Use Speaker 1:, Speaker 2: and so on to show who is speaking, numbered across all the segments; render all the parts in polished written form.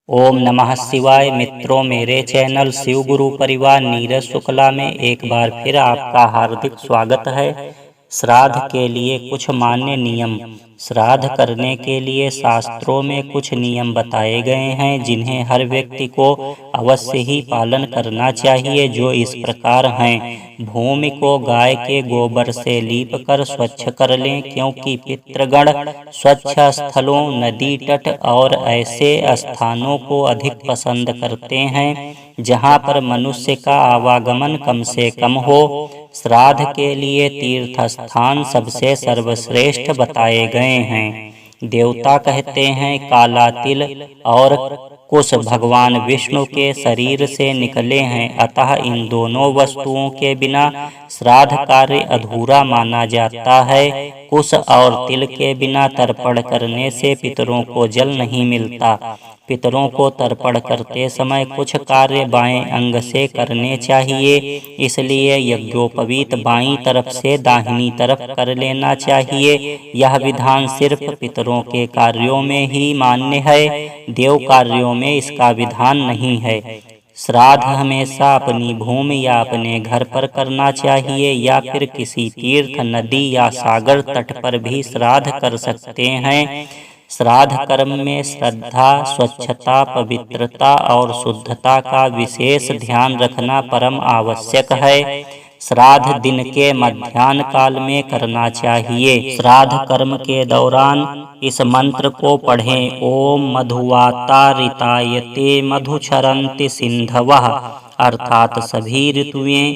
Speaker 1: ओम नमः शिवाय। मित्रों, मेरे चैनल शिव गुरु परिवार नीरज शुक्ला में एक बार फिर आपका हार्दिक स्वागत है। श्राद्ध के लिए कुछ मान्य नियम। श्राद्ध करने के लिए शास्त्रों में कुछ नियम बताए गए हैं जिन्हें हर व्यक्ति को अवश्य ही पालन करना चाहिए, जो इस प्रकार हैं। भूमि को गाय के गोबर से लीप कर स्वच्छ कर लें, क्योंकि पितृगण स्वच्छ स्थलों, नदी तट और ऐसे स्थानों को अधिक पसंद करते हैं जहां पर मनुष्य का आवागमन कम से कम हो। श्राद्ध के लिए तीर्थ स्थान सबसे सर्वश्रेष्ठ बताए गए हैं। देवता कहते हैं काला तिल और कुश भगवान विष्णु के शरीर से निकले हैं, अतः इन दोनों वस्तुओं के बिना श्राद्ध कार्य अधूरा माना जाता है। कुश और तिल के बिना तर्पण करने से पितरों को जल नहीं मिलता। पितरों को तर्पण करते समय कुछ कार्य बाएं अंग से करने चाहिए, इसलिए यज्ञोपवीत बाईं तरफ से दाहिनी तरफ कर लेना चाहिए। यह विधान सिर्फ पितरों के कार्यों में ही मान्य है, देव कार्यों में इसका विधान नहीं है। श्राद्ध हमेशा अपनी भूमि या अपने घर पर करना चाहिए, या फिर किसी तीर्थ, नदी या सागर तट पर भी श्राद्ध कर सकते हैं। श्राद्ध कर्म में श्रद्धा, स्वच्छता, पवित्रता और शुद्धता का विशेष ध्यान रखना परम आवश्यक है। श्राद्ध दिन के मध्याह्न काल में करना चाहिए। श्राद्ध कर्म के दौरान इस मंत्र को पढ़ें। ओम मधुवातारितायते मधुचरन्ति सिंधवः, अर्थात सभी ऋतुएं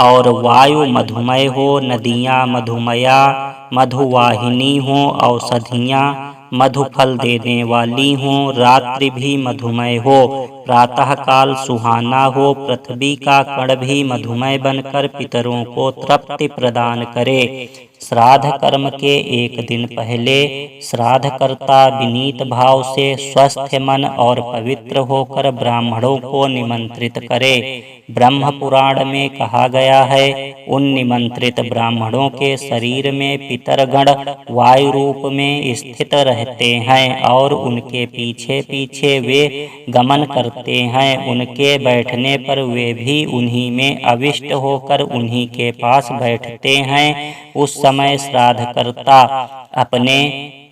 Speaker 1: और वायु मधुमय हो, नदियाँ मधुमया, मधुवाहिनी हो, औषधियाँ मधुफल देने वाली हों, रात्रि भी मधुमय हो, प्रातः काल सुहाना हो, पृथ्वी का कण भी मधुमय बनकर पितरों को तृप्ति प्रदान करे। श्राद्ध कर्म के एक दिन पहले श्राद्धकर्ता विनीत भाव से स्वस्थ मन और पवित्र होकर ब्राह्मणों को निमंत्रित करे। ब्रह्म पुराण में कहा गया है, उन निमंत्रित ब्राह्मणों के शरीर में पितरगण वायु रूप में स्थित रहते हैं और उनके पीछे पीछे वे गमन करते हैं। उनके बैठने पर वे भी उन्हीं में अविष्ट होकर उन्हीं के पास बैठते हैं। उस समय श्राद्धकर्ता अपने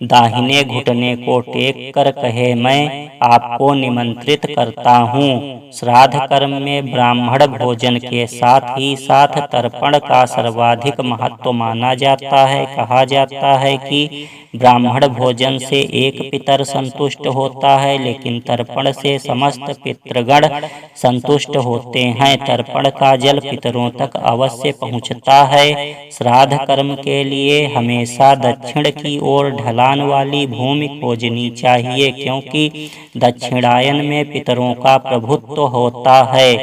Speaker 1: दाहिने घुटने को टेक कर कहे, मैं आपको निमंत्रित करता हूँ। श्राद्ध कर्म में ब्राह्मण भोजन के साथ ही साथ तर्पण का सर्वाधिक महत्व माना जाता है। कहा जाता है कि ब्राह्मण भोजन से एक पितर संतुष्ट होता है, लेकिन तर्पण से समस्त पितृगण संतुष्ट होते हैं। तर्पण का जल पितरों तक अवश्य पहुँचता है। श्राद्ध कर्म के लिए हमेशा दक्षिण की ओर ढलान वाली भूमि खोजनी चाहिए, क्योंकि दक्षिणायन में पितरों का प्रभुत्व होता है।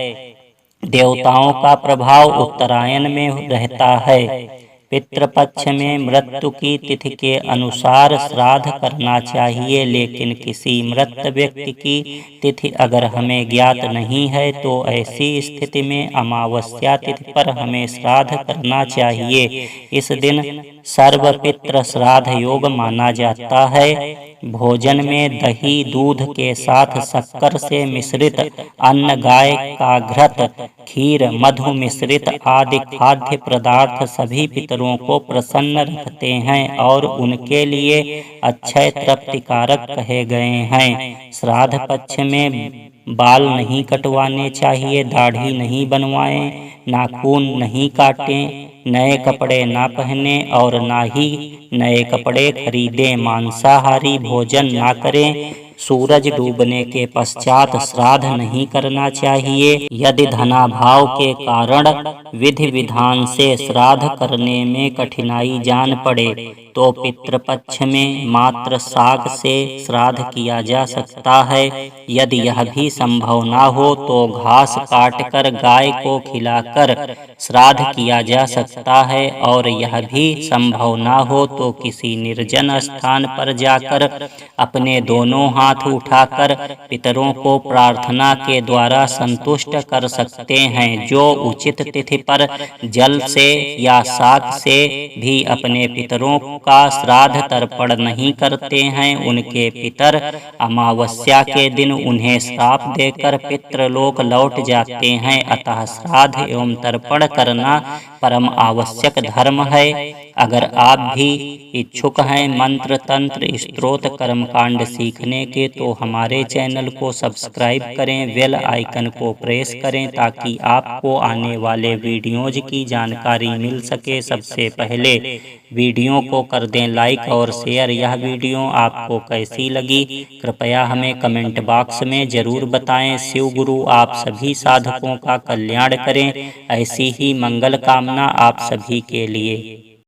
Speaker 1: देवताओं का प्रभाव उत्तरायण में रहता है। पितृपक्ष में मृत्यु की तिथि के अनुसार श्राद्ध करना चाहिए, लेकिन किसी मृत व्यक्ति की तिथि अगर हमें ज्ञात नहीं है तो ऐसी स्थिति में अमावस्या तिथि पर हमें श्राद्ध करना चाहिए। इस दिन सर्वपितृ श्राद्ध योग माना जाता है। भोजन में दही, दूध के साथ शक्कर से मिश्रित अन्न, गाय का घृत, खीर, मधु मिश्रित आदि खाद्य पदार्थ सभी पितरों को प्रसन्न रखते हैं और उनके लिए अक्षय तृप्तिकारक कहे गए हैं। श्राद्ध पक्ष में बाल नहीं कटवाने चाहिए, दाढ़ी नहीं बनवाएं, नाखून नहीं काटें, नए कपड़े ना पहने और ना ही नए कपड़े खरीदें, मांसाहारी भोजन ना करें। सूरज डूबने के पश्चात श्राद्ध नहीं करना चाहिए। यदि धनाभाव के कारण विधि विधान से श्राद्ध करने में कठिनाई जान पड़े तो पितृपक्ष में मात्र शाक से श्राद्ध किया जा सकता है। यदि यह भी संभव ना हो तो घास काटकर गाय को खिलाकर श्राद्ध किया जा सकता है, और यह भी संभव ना हो तो किसी निर्जन स्थान पर जाकर अपने दोनों हाथ उठाकर पितरों को प्रार्थना के द्वारा संतुष्ट कर सकते हैं। जो उचित तिथि पर जल से या शाक से भी अपने पितरों का श्राद्ध तर्पण नहीं करते हैं, उनके पितर अमावस्या के दिन उन्हें श्राप देकर पितृलोक लौट जाते हैं। अतः श्राद्ध एवं तर्पण करना परम आवश्यक धर्म है। अगर आप भी इच्छुक हैं मंत्र तंत्र स्तोत्र कर्मकांड सीखने के, तो हमारे चैनल को सब्सक्राइब करें, बेल आइकन को प्रेस करें ताकि आपको आने वाले वीडियोज की जानकारी मिल सके। सबसे पहले वीडियो को कर दें लाइक और शेयर। यह वीडियो आपको कैसी लगी कृपया हमें कमेंट बॉक्स में जरूर बताएं। शिव गुरु आप सभी साधकों का कल्याण करें। ऐसी ही मंगल कामना आप सभी के लिए।